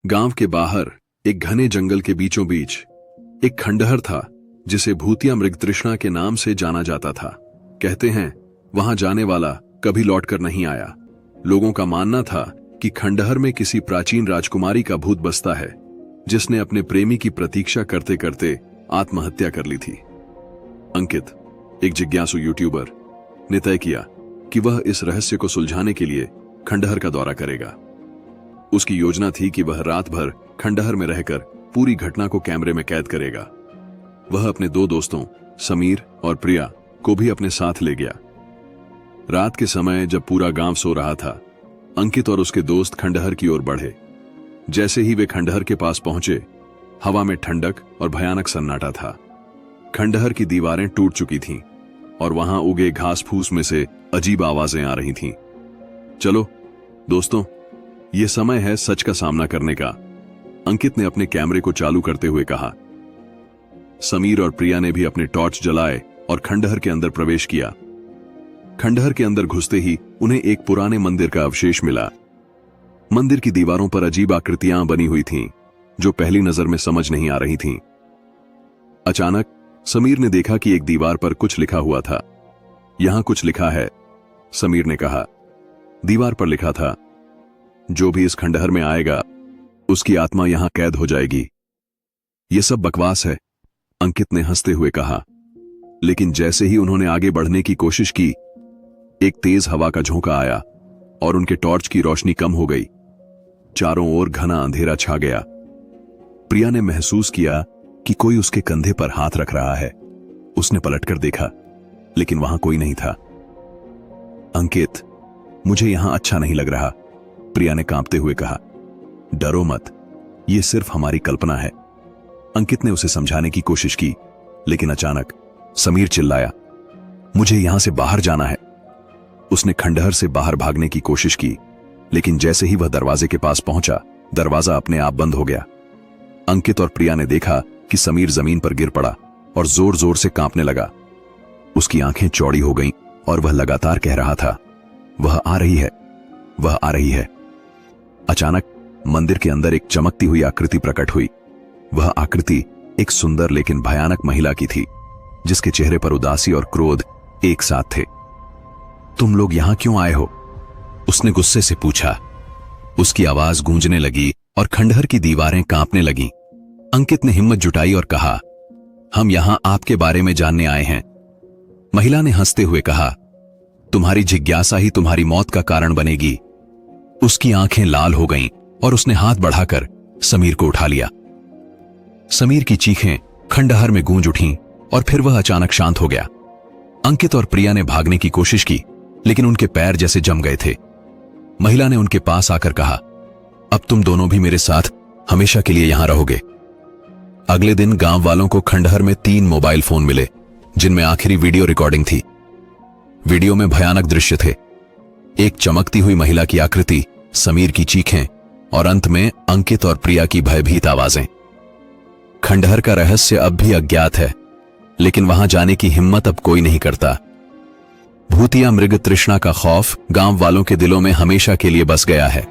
गांव के बाहर एक घने जंगल के बीचों बीच एक खंडहर था जिसे भूतिया मृगतृष्णा के नाम से जाना जाता था। कहते हैं वहां जाने वाला कभी लौटकर नहीं आया। लोगों का मानना था कि खंडहर में किसी प्राचीन राजकुमारी का भूत बसता है जिसने अपने प्रेमी की प्रतीक्षा करते करते आत्महत्या कर ली थी। अंकित, एक जिज्ञासु यूट्यूबर, ने तय किया कि वह इस रहस्य को सुलझाने के लिए खंडहर का दौरा करेगा। उसकी योजना थी कि वह रात भर खंडहर में रहकर पूरी घटना को कैमरे में कैद करेगा। वह अपने दो दोस्तों समीर और प्रिया को भी अपने साथ ले गया। रात के समय जब पूरा गांव सो रहा था, अंकित और उसके दोस्त खंडहर की ओर बढ़े। जैसे ही वे खंडहर के पास पहुंचे, हवा में ठंडक और भयानक सन्नाटा था। खंडहर की दीवारें टूट चुकी थीं और वहां उगे घास फूस में से अजीब आवाजें आ रही थीं। चलो दोस्तों, यह समय है सच का सामना करने का, अंकित ने अपने कैमरे को चालू करते हुए कहा। समीर और प्रिया ने भी अपने टॉर्च जलाए और खंडहर के अंदर प्रवेश किया। खंडहर के अंदर घुसते ही उन्हें एक पुराने मंदिर का अवशेष मिला। मंदिर की दीवारों पर अजीब आकृतियां बनी हुई थीं, जो पहली नजर में समझ नहीं आ रही थीं। अचानक समीर ने देखा कि एक दीवार पर कुछ लिखा हुआ था। यहां कुछ लिखा है, समीर ने कहा। दीवार पर लिखा था, जो भी इस खंडहर में आएगा उसकी आत्मा यहां कैद हो जाएगी। यह सब बकवास है, अंकित ने हंसते हुए कहा। लेकिन जैसे ही उन्होंने आगे बढ़ने की कोशिश की, एक तेज हवा का झोंका आया और उनके टॉर्च की रोशनी कम हो गई। चारों ओर घना अंधेरा छा गया। प्रिया ने महसूस किया कि कोई उसके कंधे पर हाथ रख रहा है। उसने पलटकर देखा, लेकिन वहां कोई नहीं था। अंकित, मुझे यहां अच्छा नहीं लग रहा, प्रिया ने कांपते हुए कहा। डरो मत, यह सिर्फ हमारी कल्पना है, अंकित ने उसे समझाने की कोशिश की। लेकिन अचानक समीर चिल्लाया, मुझे यहां से बाहर जाना है। उसने खंडहर से बाहर भागने की कोशिश की, लेकिन जैसे ही वह दरवाजे के पास पहुंचा, दरवाजा अपने आप बंद हो गया। अंकित और प्रिया ने देखा कि समीर जमीन पर गिर पड़ा और जोर जोर से कांपने लगा। उसकी आंखें चौड़ी हो गईं और वह लगातार कह रहा था, वह आ रही है, वह आ रही है। अचानक मंदिर के अंदर एक चमकती हुई आकृति प्रकट हुई। वह आकृति एक सुंदर लेकिन भयानक महिला की थी, जिसके चेहरे पर उदासी और क्रोध एक साथ थे। तुम लोग यहां क्यों आए हो? उसने गुस्से से पूछा। उसकी आवाज गूंजने लगी और खंडहर की दीवारें कांपने लगीं। अंकित ने हिम्मत जुटाई और कहा, हम यहां आपके बारे में जानने आए हैं। महिला ने हंसते हुए कहा, तुम्हारी जिज्ञासा ही तुम्हारी मौत का कारण बनेगी। उसकी आंखें लाल हो गईं और उसने हाथ बढ़ाकर समीर को उठा लिया। समीर की चीखें खंडहर में गूंज उठीं और फिर वह अचानक शांत हो गया। अंकित और प्रिया ने भागने की कोशिश की, लेकिन उनके पैर जैसे जम गए थे। महिला ने उनके पास आकर कहा, अब तुम दोनों भी मेरे साथ हमेशा के लिए यहां रहोगे। अगले दिन गांव वालों को खंडहर में 3 मोबाइल फोन मिले, जिनमें आखिरी वीडियो रिकॉर्डिंग थी। वीडियो में भयानक दृश्य थे, एक चमकती हुई महिला की आकृति, समीर की चीखें और अंत में अंकित और प्रिया की भयभीत आवाजें। खंडहर का रहस्य अब भी अज्ञात है, लेकिन वहां जाने की हिम्मत अब कोई नहीं करता। भूतिया मृग तृष्णा का खौफ गांव वालों के दिलों में हमेशा के लिए बस गया है।